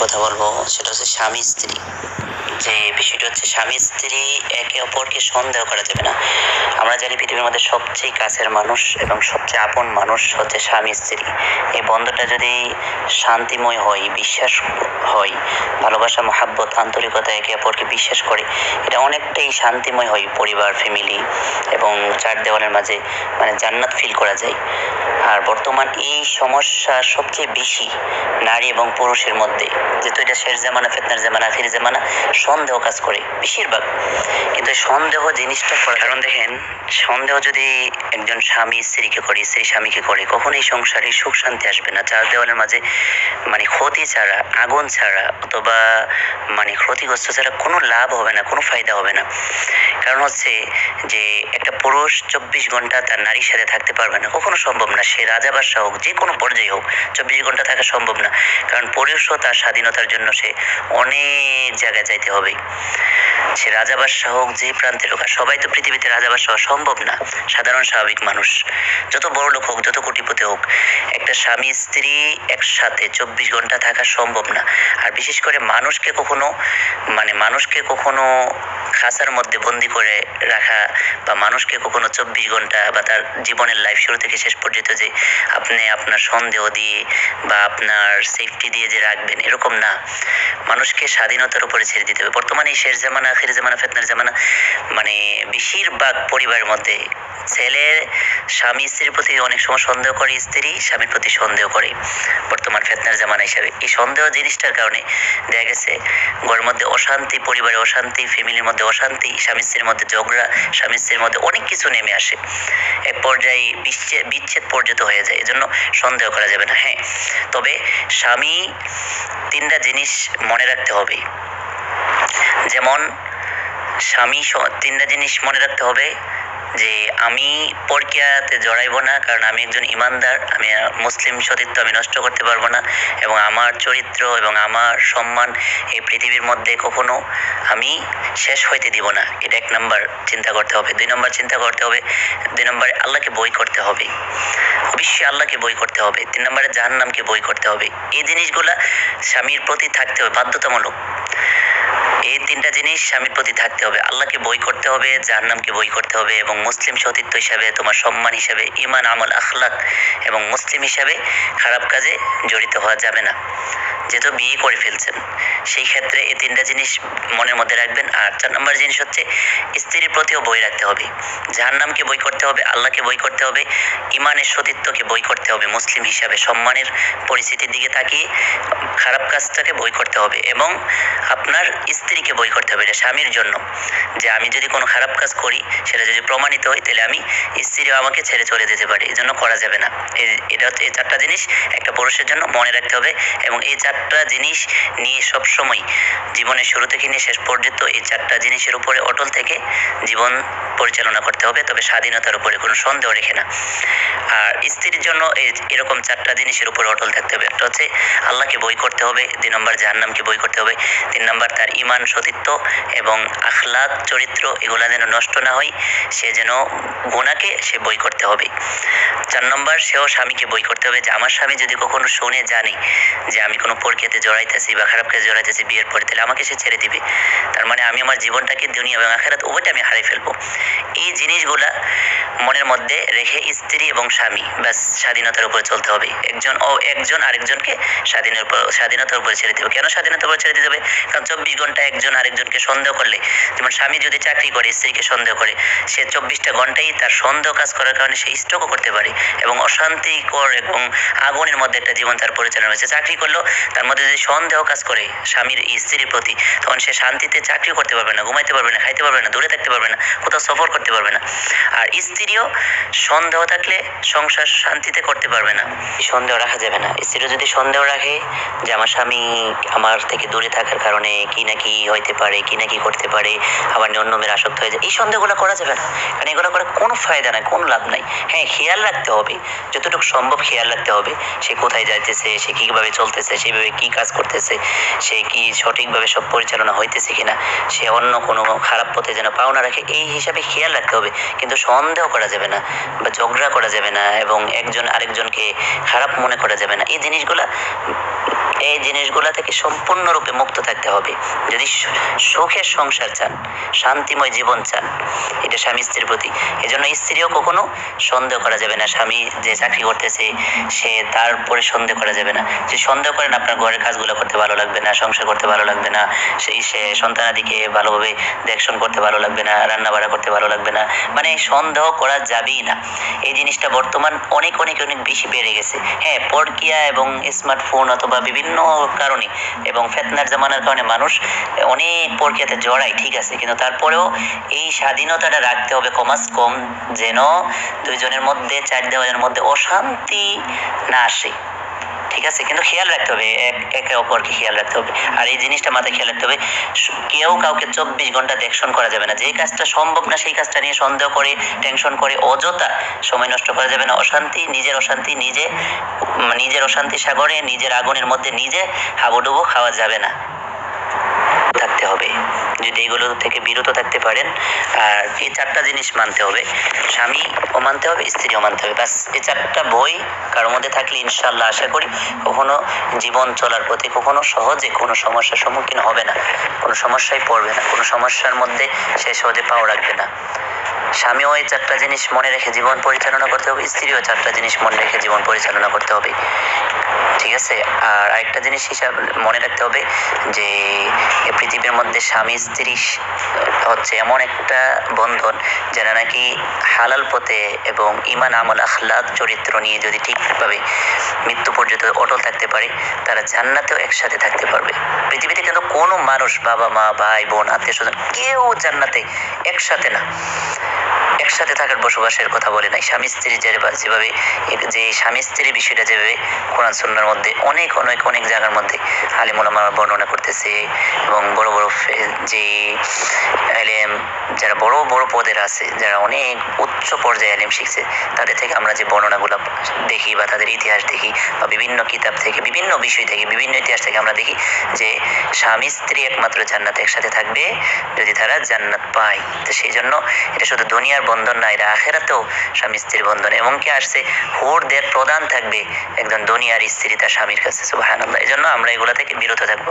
কথা বলবো সেটা হচ্ছে স্বামী স্ত্রী। যে বিষয়টা হচ্ছে স্বামী স্ত্রী একে অপরকে সন্দেহ করা যাবে না। আমরা জানি পৃথিবীর মধ্যে সবচেয়ে কাছের মানুষ এবং সবচেয়ে আপন মানুষ হচ্ছে স্বামী স্ত্রী। এই বন্ধটা যদি শান্তিময় হয়, বিশ্বাস হয়, ভালোবাসা, মহাব্বত, আন্তরিকতা, একে অপরকে বিশ্বাস করে, এটা অনেকটাই শান্তিময় হয় পরিবার, ফ্যামিলি এবং চার দেওয়ালের মাঝে, মানে জান্নাত ফিল করা যায়। আর বর্তমান এই সমস্যা সবচেয়ে বেশি নারী এবং পুরুষের মধ্যে, যেহেতু এটা শেষ জামানা, ফিতনার জামানা, আখির জামানা, সন্দেহ কাজ করে বেশিরভাগ। কিন্তু এই সন্দেহ জিনিসটা করার কারণ দেখেন, সন্দেহ যদি একজন স্বামী স্ত্রীকে করে, স্ত্রী স্বামীকে করে, কখনোই সংসারে সুখ শান্তি আসবে না। চার দেওয়ালের মাঝে মানে ক্ষতি ছাড়া, আগুন ছাড়া, অথবা মানে ক্ষতিগ্রস্ত ছাড়া কোনো লাভ হবে না, কোনো ফায়দা হবে না। কারণ হচ্ছে যে একটা পুরুষ 24 ঘন্টা তার নারীর সাথে থাকতে পারবে না, কখনো সম্ভব না। সে রাজা বাদশাহ হোক, যে কোনো পর্যায়ে হোক, 24 ঘন্টা থাকা সম্ভব না। কারণ পুরুষও তার স্বাধীনতার জন্য সে অনেক জায়গায় যাইতে হবে। সে রাজা বাদশাহ হোক, যে প্রান্তের লোক, সবাই তো পৃথিবীতে রাজা বাদশাহ সম্ভব না। সাধারণ স্বাভাবিক মানুষ, যত বড় লোক হোক, যত কোটিপতি হোক, একটা স্বামী স্ত্রী একসাথে 24 ঘন্টা থাকা সম্ভব না। আর বিশেষ করে মানুষকে কখনো খাঁচার মধ্যে বন্দি করে রাখা, বা মানুষকে কখনো 24 ঘন্টা বা তার জীবনের লাইফ শুরু থেকে শেষ পর্যন্ত যে আপনি আপনার সন্দেহ দিয়ে বা আপনার সেফটি দিয়ে যে রাখবেন, এরকম না। মানুষকে স্বাধীনতার উপরে ছেড়ে দিতে হবে। বর্তমানে এই শেষ জামানা, আখির জামানা, ফিতনার জামানা, মানে বেশিরভাগ পরিবারের মধ্যে ছেলে স্বামী স্ত্রীর প্রতি অনেক সময় সন্দেহ করে, স্ত্রী স্বামীর প্রতি সন্দেহ করে। বর্তমান ফিতনার জামানা হিসাবে এই সন্দেহ জিনিসটার কারণে দেখা গেছে ঘরের মধ্যে অশান্তি, পরিবারে অশান্তি, ফ্যামিলির মধ্যে অশান্তি, স্বামী স্ত্রীর মধ্যে ঝগড়া, স্বামী স্ত্রীর মধ্যে অনেক কিছু নেমে আসে, এক পর্যায়ে বিচ্ছেদ পর্যন্ত হয়ে যায়। এজন্য সন্দেহ করা যাবে না। হ্যাঁ, তবে স্বামী 3টা জিনিস মনে রাখতে হবে। যেমন স্বামী 3টা জিনিস মনে রাখতে হবে, যে আমি পরকীয়াতে জড়াইব না, কারণ আমি একজন ইমানদার, আমি মুসলিম সতীত্ব আমি নষ্ট করতে পারবো না, এবং আমার চরিত্র এবং আমার সম্মান এই পৃথিবীর মধ্যে কখনো আমি শেষ হইতে দিব না। এটা 1 নম্বর চিন্তা করতে হবে। 2 নম্বর চিন্তা করতে হবে, 2 নম্বরে আল্লাহকে বই করতে হবে, অবশ্যই আল্লাহকে বই করতে হবে। 3 নম্বরে জাহান্নামকে বই করতে হবে। এই জিনিসগুলা স্বামীর প্রতি থাকতে হবে, বাধ্যতামূলক। এই 3টা জিনিস স্বামীর প্রতি থাকতে হবে। আল্লাহকে বই করতে হবে, জাহান্নামকে বই করতে হবে, এবং মুসলিম সতীত্ব হিসাবে, তোমার সম্মান হিসাবে, ঈমান, আমল, আখলাক এবং মুসলিম হিসাবে খারাপ কাজে জড়িত হওয়া যাবে না। যেহেতু বিয়ে করে ফেলছেন, সেই ক্ষেত্রে এই 3টা জিনিস মনের মধ্যে রাখবেন। আর 4 নম্বর জিনিস হচ্ছে স্ত্রীর প্রতিও বই রাখতে হবে। জাহান্নামকে বই করতে হবে, আল্লাহকে বই করতে হবে, ঈমানের সতীত্বকে বই করতে হবে, মুসলিম হিসাবে সম্মানের পরিস্থিতির দিকে তাকিয়ে খারাপ কাজটাকে বই করতে হবে, এবং আপনার স্ত্রীকে বই করতে হবে। এটা স্বামীর জন্য, যে আমি যদি কোনো খারাপ কাজ করি, সেটা যদি প্রমাণিত হয়, তাহলে আমি স্ত্রীও আমাকে ছেড়ে চলে যেতে পারে। এই জন্য করা যাবে না। এটা হচ্ছে এই 4টা জিনিস একটা পুরুষের জন্য মনে রাখতে হবে, এবং এই 4টা জিনিস নিয়ে সবসময় জীবনের শুরু থেকে নিয়ে শেষ পর্যন্ত এই 4টা জিনিসের উপরে অটল থেকে জীবন পরিচালনা করতে হবে, তবে স্বাধীনতার উপরে কোনো সন্দেহ রেখে না। আর স্ত্রীর জন্য এরকম 4টা জিনিসের উপরে অটল থাকতে হবে। একটা হচ্ছে আল্লাহকে বই করতে হবে, 2 নম্বর জাহান্নামকে বই করতে হবে, 3 নম্বর তার ঈমান, সতীত্ব এবং আখলাক, চরিত্র, এগুলা যেন নষ্ট না হয়, সে যেন গুনাহকে সে বই করতে হবে। 4 নম্বর সেও স্বামীকে বই করতে হবে, যে আমার স্বামী যদি কখনো শুনে জানে যে আমি কোনো পরকীয়াতে জড়াইতেছি বা খারাপ কাজে জড়াইতেছি বিয়ের পরে, তাহলে আমাকে সে ছেড়ে দিবে। তার মানে আমি আমার জীবনটাকে, দুনিয়া এবং আখিরাত উভয়টা আমি হারিয়ে ফেলবো। এই জিনিসগুলা মনের মধ্যে রেখে স্ত্রী এবং স্বামী ব্যাস স্বাধীনতার উপরে চলতে হবে। একজন আরেকজনকে স্বাধীনতার উপরে ছেড়ে দেবে। কেন স্বাধীনতার উপরে ছেড়ে দিতে হবে? কারণ 24 ঘন্টা একজন আরেকজনকে সন্দেহ করলে, যেমন স্বামী যদি চাকরি করে, স্ত্রীকে সন্দেহ করে, সে 24টা ঘন্টাই তার সন্দেহ কাজ করার কারণে সে স্ট্রোকও করতে পারে, এবং অশান্তিকর এবং আগুনের মধ্যে একটা জীবন তার পরিচালনা হয়েছে। চাকরি করলো, তার মধ্যে যদি সন্দেহ কাজ করে স্বামীর স্ত্রীর প্রতি, তখন সে শান্তিতে চাকরি করতে পারবে না, ঘুমাইতে পারবে না, খাইতে পারবে না, দূরে থাকতে পারবে না, কোথাও সফর করতে পারবে না। আর স্ত্রীও সন্দেহ থাকলে সংসার শান্তিতে করতে পারবে না। সন্দেহ রাখা যাবে না। স্ত্রীও যদি সন্দেহ রাখে যে আমার স্বামী আমার থেকে দূরে থাকার কারণে কি না কি হইতে পারে, কি না কি করতে পারে, আবার অন্য মেয়ের আসক্ত হয়ে যায়, এই সন্দেহগুলো করা যাবে না। কারণ এগুলো করে কোনো ফায়দা নাই, কোনো লাভ নাই। হ্যাঁ, খেয়াল রাখতে হবে, যতটুকু সম্ভব খেয়াল রাখতে হবে, সে কোথায় যাইতেছে, সে কীভাবে চলতেছে, সেভাবে কি কাজ করতেছে, সে কি সঠিকভাবে সব পরিচালনা হইতেছে কিনা, সে অন্য কোনো খারাপ পথে যেন পাও না রাখে, এই হিসাবে খেয়াল রাখতে হবে। কিন্তু সন্দেহ করা যাবে না, বা ঝগড়া করা যাবে না, এবং একজন আরেকজনকে খারাপ মনে করা যাবে না। এই জিনিসগুলা এই জিনিসগুলা থেকে সম্পূর্ণরূপে মুক্ত থাকতে হবে যদি সুখের সংসার চান, শান্তিময় জীবন চান। এটা স্বামী স্ত্রীর প্রতি। এজন্য স্ত্রীও কখনো সন্দেহ করা যাবে না। স্বামী যে চাকরি করতেছে সে তারপরে সন্দেহ করা যাবে না। যদি সন্দেহ করেন আপনার ঘরের কাজগুলো করতে ভালো লাগবে না, সংসার করতে ভালো লাগবে না, সে সন্তানাদিকে ভালোভাবে দেখশন করতে ভালো লাগবে না, রান্না বাড়া করতে ভালো লাগবে না, মানে সন্দেহ করা যাবেই না। এই জিনিসটা বর্তমান অনেক অনেক অনেক বেশি বেড়ে গেছে। হ্যাঁ, পরকীয়া এবং স্মার্টফোন অথবা বিভিন্ন কারণে এবং ফেতনার জামানার কারণে মানুষ অনেক পরকীয়াতে জড়ায়, ঠিক আছে, কিন্তু তারপরেও এই স্বাধীনতাটা রাখতে হবে কমাস কম, যেন দুইজনের মধ্যে, চার দেওয়ালের মধ্যে অশান্তি না আসে, ঠিক আছে। কিন্তু খেয়াল রাখতে হবে, একে অপরকে খেয়াল রাখতে হবে। আর এই জিনিসটা মাথায় খেয়াল রাখতে হবে, কেউ কাউকে 24 ঘন্টা দেখশন করা যাবে না। যে কাজটা সম্ভব না সেই কাজটা নিয়ে সন্দেহ করে, টেনশন করে অযথা সময় নষ্ট করা যাবে না। নিজের অশান্তি সাগরে, নিজের আগুনের মধ্যে নিজে হাবুডুবু খাওয়া যাবে না, থাকতে হবে। যদি এগুলো থেকে বিরত থাকতে পারেন, আর এই 4টা জিনিস মানতে হবে, স্বামীও মানতে হবে, স্ত্রীও মানতে হবে, বাস এই 4টা বই কারোর মধ্যে থাকলে ইনশাল্লাহ আশা করি কখনো জীবন চলার পথে কখনো সহজে কোনো সমস্যার সম্মুখীন হবে না, কোনো সমস্যায় পড়বে না, কোনো সমস্যার মধ্যে সে সহজে পাও রাখবে না। স্বামীও এই 4টা জিনিস মনে রেখে জীবন পরিচালনা করতে হবে, স্ত্রীও 4টা জিনিস মনে রেখে জীবন পরিচালনা করতে হবে, ঠিক আছে। আর আরেকটা জিনিস হিসাব মনে রাখতে হবে যে পৃথিবীর মধ্যে স্বামী স্ত্রী হচ্ছে এমন একটা বন্ধন যারা নাকি হালাল পথে এবং ইমান আমল আখলাক চরিত্র নিয়ে যদি ঠিকভাবে মৃত্যু পর্যন্ত অটল থাকতে পারে, তারা জান্নাতেও একসাথে থাকতে পারবে। পৃথিবীতে কিন্তু কোনো মানুষ, বাবা মা ভাই বোন আত্মীয় স্বজন, কেউ জান্নাতে একসাথে না, একসাথে থাকার বসবাসের কথা বলে নাই। স্বামী স্ত্রী যেভাবে যে স্বামী স্ত্রীর বিষয়টা যেভাবে কোরআন সুন্নাহর মধ্যে অনেক অনেক অনেক জায়গার মধ্যে আলিম উলামারা বর্ণনা করতেছে, এবং বড় বড় যে আলেম যারা বড় বড় পদের আছে, যারা অনেক উচ্চ পর্যায়ে আলেম শিখছে, তাদের থেকে আমরা যে বর্ণনাগুলো দেখি বা তাদের ইতিহাস দেখি বা বিভিন্ন কিতাব থেকে, বিভিন্ন বিষয় থেকে, বিভিন্ন ইতিহাস থেকে আমরা দেখি যে স্বামী স্ত্রী একমাত্র জান্নাতে একসাথে থাকবে যদি তারা জান্নাত পায়। তো সেই জন্য এটা শুধু দুনিয়ার বন্ধন না, এটা আখেরাতেও স্বামী স্ত্রীর বন্ধন। এমনকি আসছে হুরদের প্রদান থাকবে একজন দুনিয়ার স্ত্রী তার স্বামীর কাছে, সুবহানাল্লাহ। এই জন্য আমরা এগুলা থেকে বিরত থাকবো।